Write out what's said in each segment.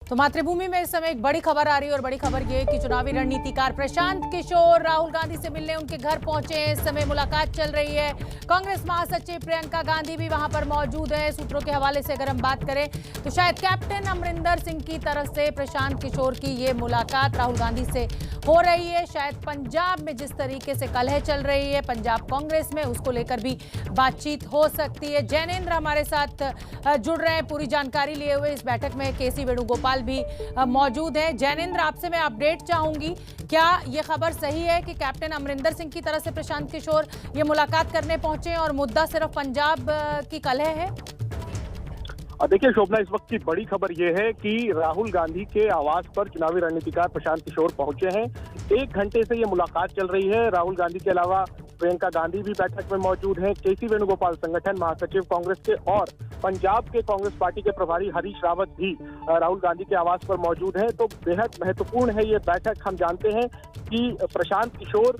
तो मातृभूमि में इस समय एक बड़ी खबर आ रही है और बड़ी खबर ये है कि चुनावी रणनीतिकार प्रशांत किशोर राहुल गांधी से मिलने उनके घर पहुंचे हैं। इस समय मुलाकात चल रही है। कांग्रेस महासचिव प्रियंका गांधी भी वहां पर मौजूद है। सूत्रों के हवाले से अगर हम बात करें तो शायद कैप्टन अमरिंदर सिंह की तरफ से प्रशांत किशोर की ये मुलाकात राहुल गांधी से हो रही है। शायद पंजाब में जिस तरीके से कलह चल रही है पंजाब कांग्रेस में, उसको लेकर भी बातचीत हो सकती है। जैनेंद्र हमारे साथ जुड़ रहे हैं पूरी जानकारी लिए हुए। इस बैठक में केसी वेणुगोपाल भी मौजूद है। जैनेंद्र, आपसे मैं अपडेट चाहूंगी, क्या ये खबर सही है कि कैप्टन अमरिंदर सिंह की तरफ से प्रशांत किशोर ये मुलाकात करने पहुंचे और मुद्दा सिर्फ पंजाब की कलह है? देखिए शोभना, इस वक्त की बड़ी खबर यह है कि राहुल गांधी के आवास पर चुनावी रणनीतिकार प्रशांत किशोर पहुंचे हैं। 1 घंटे से ये मुलाकात चल रही है। राहुल गांधी के अलावा प्रियंका गांधी भी बैठक में मौजूद हैं। केसी वेणुगोपाल संगठन महासचिव कांग्रेस के और पंजाब के कांग्रेस पार्टी के प्रभारी हरीश रावत भी राहुल गांधी के आवास पर मौजूद हैं। तो बेहद महत्वपूर्ण है ये बैठक। हम जानते हैं कि प्रशांत किशोर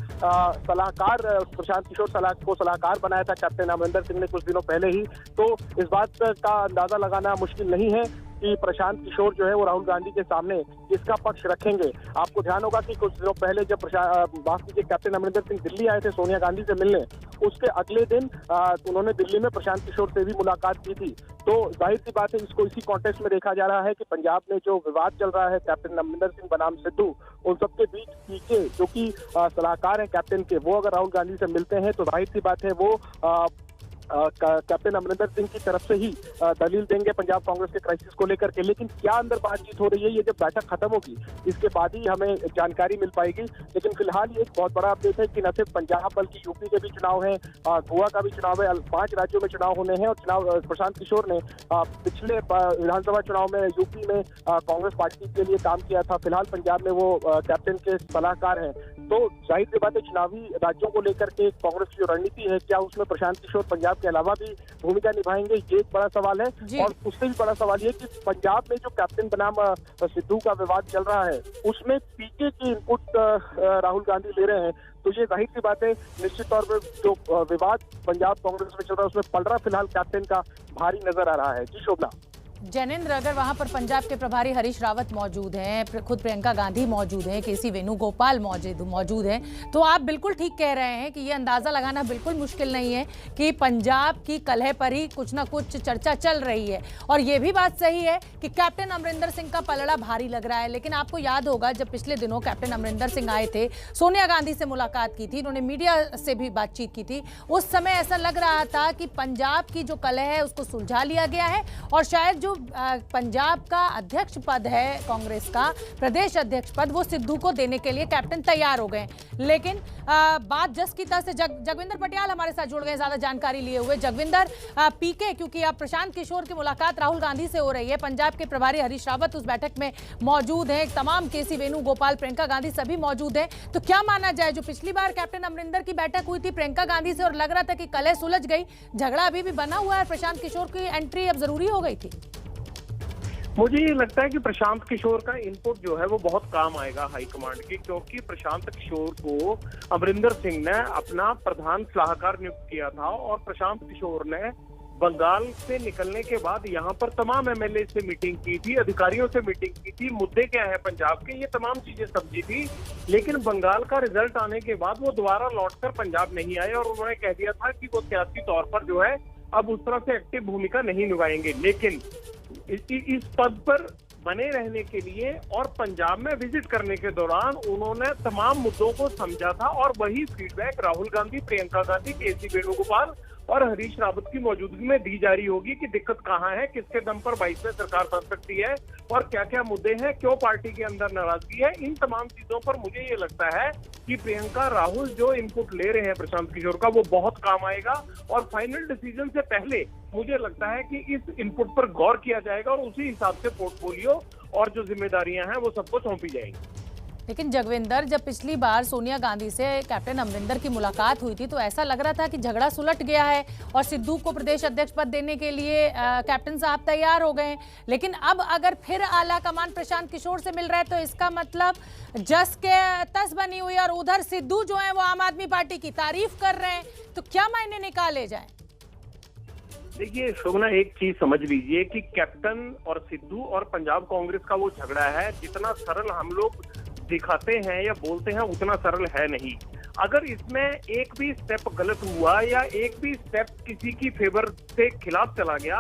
को सलाहकार बनाया था कैप्टन अमरिंदर सिंह ने कुछ दिनों पहले ही। तो इस बात का अंदाजा लगाना मुश्किल नहीं है कि प्रशांत किशोर जो है वो राहुल गांधी के सामने किसका पक्ष रखेंगे। आपको ध्यान होगा कि कुछ दिनों पहले जब कैप्टन अमरिंदर सिंह दिल्ली आए थे सोनिया गांधी से मिलने, उसके अगले दिन उन्होंने दिल्ली में प्रशांत किशोर से भी मुलाकात की थी। तो जाहिर सी बात है इसको इसी कॉन्टेक्स्ट में देखा जा रहा है कि पंजाब में जो विवाद चल रहा है कैप्टन अमरिंदर सिंह बनाम सिद्धू, उन सबके बीच पीके जो कि सलाहकार है कैप्टन के, वो अगर राहुल गांधी से मिलते हैं तो जाहिर सी बात है वो कैप्टन अमरिंदर सिंह की तरफ से ही दलील देंगे पंजाब कांग्रेस के क्राइसिस को लेकर के। लेकिन क्या अंदर बातचीत हो रही है ये जब बैठक खत्म होगी इसके बाद ही हमें जानकारी मिल पाएगी। लेकिन फिलहाल ये एक बहुत बड़ा अपडेट है कि न सिर्फ पंजाब बल्कि यूपी के भी चुनाव है, गोवा का भी चुनाव है, 5 राज्यों में चुनाव होने हैं। और प्रशांत किशोर ने पिछले विधानसभा चुनाव में यूपी में कांग्रेस पार्टी के लिए काम किया था। फिलहाल पंजाब में वो कैप्टन के सलाहकार हैं। तो जाहिर सी बात है चुनावी राज्यों को लेकर के कांग्रेस की जो रणनीति है, क्या उसमें प्रशांत किशोर पंजाब के अलावा भी भूमिका निभाएंगे, ये एक बड़ा सवाल है। और उससे भी बड़ा सवाल ये कि पंजाब में जो कैप्टन बनाम सिद्धू का विवाद चल रहा है उसमें पीके की इनपुट राहुल गांधी ले रहे हैं। तो ये जाहिर सी बात है निश्चित तौर पर जो विवाद पंजाब कांग्रेस में चल रहा है उसमें पलड़ा फिलहाल कैप्टन का भारी नजर आ रहा है। जी शोभना। जैनेंद्र, अगर वहां पर पंजाब के प्रभारी हरीश रावत मौजूद हैं, खुद प्रियंका गांधी मौजूद हैं, केसी वेणुगोपाल मौजूद हैं, तो आप बिल्कुल ठीक कह रहे हैं कि ये अंदाजा लगाना बिल्कुल मुश्किल नहीं है कि पंजाब की कलह पर ही कुछ ना कुछ चर्चा चल रही है। और ये भी बात सही है कि कैप्टन अमरिंदर सिंह का पलड़ा भारी लग रहा है। लेकिन आपको याद होगा जब पिछले दिनों कैप्टन अमरिंदर सिंह आए थे, सोनिया गांधी से मुलाकात की थी, उन्होंने मीडिया से भी बातचीत की थी, उस समय ऐसा लग रहा था कि पंजाब की जो कलह है उसको सुलझा लिया गया है और शायद जो पंजाब का अध्यक्ष पद है कांग्रेस का, प्रदेश अध्यक्ष पद, वो सिद्धू को देने के लिए कैप्टन तैयार हो गए। लेकिन बात जस की तस जगविंदर पटियाल हमारे साथ जुड़ गए ज्यादा जानकारी लिए हुए। जगविंदर, पीके, क्योंकि अब प्रशांत किशोर की मुलाकात राहुल गांधी से हो रही है, पंजाब के प्रभारी हरीश रावत उस बैठक में मौजूद है, तमाम केसी वेणुगोपाल, प्रियंका गांधी सभी मौजूद है। तो क्या माना जाए, जो पिछली बार कैप्टन अमरिंदर की बैठक हुई थी प्रियंका गांधी से और लग रहा था कि कलह सुलझ गई, झगड़ा अभी भी बना हुआ है, प्रशांत किशोर की एंट्री अब जरूरी हो गई थी? मुझे ये लगता है कि प्रशांत किशोर का इनपुट जो है वो बहुत काम आएगा हाईकमांड की, क्योंकि प्रशांत किशोर को अमरिंदर सिंह ने अपना प्रधान सलाहकार नियुक्त किया था और प्रशांत किशोर ने बंगाल से निकलने के बाद यहाँ पर तमाम एमएलए से मीटिंग की थी, अधिकारियों से मीटिंग की थी, मुद्दे क्या है पंजाब के, ये तमाम चीजें समझी थी। लेकिन बंगाल का रिजल्ट आने के बाद वो दोबारा लौटकर पंजाब नहीं आए और उन्होंने कह दिया था कि वो सियासी तौर पर जो है अब उस तरह से एक्टिव भूमिका नहीं निभाएंगे। लेकिन इस पद पर बने रहने के लिए और पंजाब में विजिट करने के दौरान उन्होंने तमाम मुद्दों को समझा था और वही फीडबैक राहुल गांधी, प्रियंका गांधी, केसी वेणुगोपाल और हरीश रावत की मौजूदगी में दी जा रही होगी कि दिक्कत कहाँ है, किसके दम पर 22 में सरकार बन सकती है और क्या क्या मुद्दे हैं, क्यों पार्टी के अंदर नाराजगी है। इन तमाम चीजों पर मुझे ये लगता है कि प्रियंका राहुल जो इनपुट ले रहे हैं प्रशांत किशोर का वो बहुत काम आएगा और फाइनल डिसीजन से पहले मुझे लगता है कि इस इनपुट पर गौर किया जाएगा और उसी हिसाब से पोर्टफोलियो और जो जिम्मेदारियां हैं वो सबको सौंपी जाएंगी। लेकिन जगविंदर, जब पिछली बार सोनिया गांधी से कैप्टन अमरिंदर की मुलाकात हुई थी तो ऐसा लग रहा था कि झगड़ा सुलट गया है और सिद्धू को प्रदेश अध्यक्ष पद देने के लिए कैप्टन साहब तैयार हो गए। लेकिन अब अगर फिर आला कमान प्रशांत किशोर से मिल रहा है तो इसका मतलब जस के तस बनी हुई और उधर सिद्धू जो है वो आम आदमी पार्टी की तारीफ कर रहे हैं, तो क्या मायने निकाले जाए? देखिए शोभना, एक चीज समझ लीजिए कि कैप्टन और सिद्धू और पंजाब कांग्रेस का वो झगड़ा है, जितना सरल हम लोग दिखाते हैं या बोलते हैं उतना सरल है नहीं। अगर इसमें एक भी स्टेप गलत हुआ या एक भी स्टेप किसी की फेवर से खिलाफ चला गया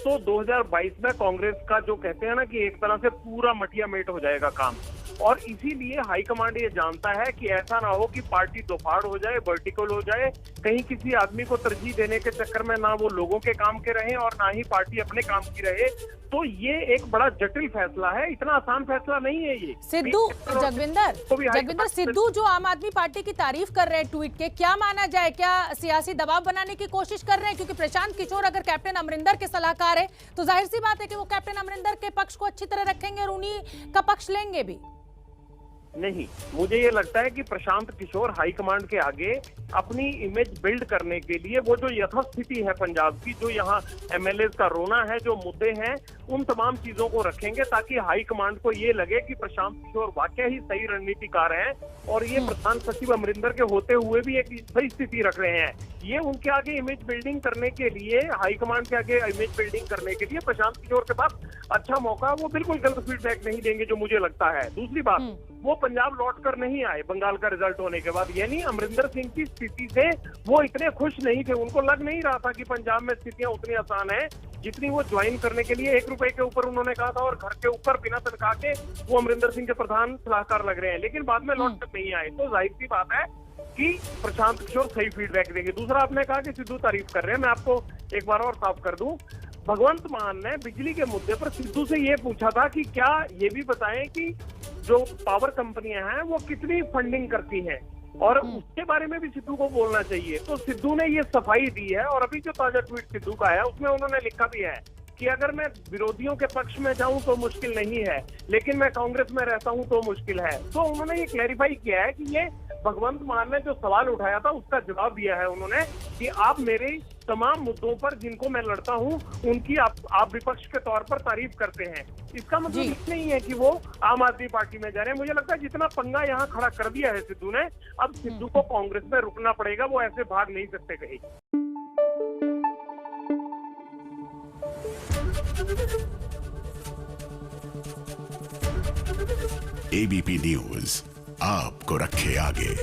तो 2022 में कांग्रेस का जो कहते हैं ना कि एक तरह से पूरा मटिया मेट हो जाएगा काम। और इसीलिए हाईकमांड ये जानता है कि ऐसा ना हो कि पार्टी दोफाड़ हो जाए, वर्टिकल हो जाए, कहीं किसी आदमी को तरजीह देने के चक्कर में ना वो लोगों के काम के रहे और ना ही पार्टी अपने काम की रहे। तो ये एक बड़ा जटिल फैसला है, इतना आसान फैसला नहीं है ये। सिद्धू, जगविंदर सिद्धू जो आम आदमी पार्टी की तारीफ कर रहे हैं ट्वीट के, क्या माना जाए? क्या सियासी दबाव बनाने की कोशिश कर रहे हैं? क्योंकि प्रशांत किशोर अगर कैप्टन अमरिंदर के सलाहकार है तो जाहिर सी बात है कि वो कैप्टन अमरिंदर के पक्ष को अच्छी तरह रखेंगे और उन्हीं का पक्ष लेंगे भी। नहीं, मुझे ये लगता है कि प्रशांत किशोर हाईकमांड के आगे अपनी इमेज बिल्ड करने के लिए वो जो यथास्थिति है पंजाब की, जो यहाँ एमएलए का रोना है, जो मुद्दे हैं, उन तमाम चीजों को रखेंगे ताकि हाईकमांड को ये लगे कि प्रशांत किशोर वाकई ही सही रणनीतिकार हैं और ये प्रधान सचिव अमरिंदर के होते हुए भी एक सही स्थिति रख रहे हैं। ये उनके आगे इमेज बिल्डिंग करने के लिए, हाईकमांड के आगे इमेज बिल्डिंग करने के लिए प्रशांत किशोर के पास अच्छा मौका, वो बिल्कुल गलत फीडबैक नहीं देंगे जो मुझे लगता है। दूसरी बात, वो पंजाब लौट कर नहीं आए बंगाल का रिजल्ट होने के बाद, यानी अमरिंदर सिंह की स्थिति से वो इतने खुश नहीं थे। उनको लग नहीं रहा था कि पंजाब में स्थितियां उतनी आसान है जितनी वो ज्वाइन करने के लिए 1 रुपए के ऊपर उन्होंने कहा था और घर के ऊपर बिना तनख्वाह के वो अमरिंदर सिंह के प्रधान सलाहकार लग रहे हैं, लेकिन बाद में लौट कर नहीं आए। तो जाहिर सी बात है कि प्रशांत किशोर सही फीडबैक देंगे। दूसरा, आपने कहा कि सिद्धू तारीफ कर रहे हैं, मैं आपको एक बार और साफ कर दूं, भगवंत मान ने बिजली के मुद्दे पर सिद्धू से ये पूछा था कि क्या ये भी बताएं कि जो पावर कंपनियां हैं वो कितनी फंडिंग करती हैं, और उसके बारे में भी सिद्धू को बोलना चाहिए। तो सिद्धू ने ये सफाई दी है और अभी जो ताजा ट्वीट सिद्धू का है उसमें उन्होंने लिखा भी है कि अगर मैं विरोधियों के पक्ष में जाऊं तो मुश्किल नहीं है, लेकिन मैं कांग्रेस में रहता हूं तो मुश्किल है। तो उन्होंने ये क्लैरिफाई किया है कि ये भगवंत मान ने जो सवाल उठाया था उसका जवाब दिया है उन्होंने कि आप मेरे तमाम मुद्दों पर जिनको मैं लड़ता हूं उनकी आप विपक्ष के तौर पर तारीफ करते हैं। इसका मतलब ये नहीं है कि वो आम आदमी पार्टी में जा रहे हैं। मुझे लगता है जितना पंगा यहाँ खड़ा कर दिया है सिद्धू ने, अब सिद्धू को कांग्रेस में रुकना पड़ेगा, वो ऐसे भाग नहीं सकते कहीं। एबीपी न्यूज आपको रखे आगे।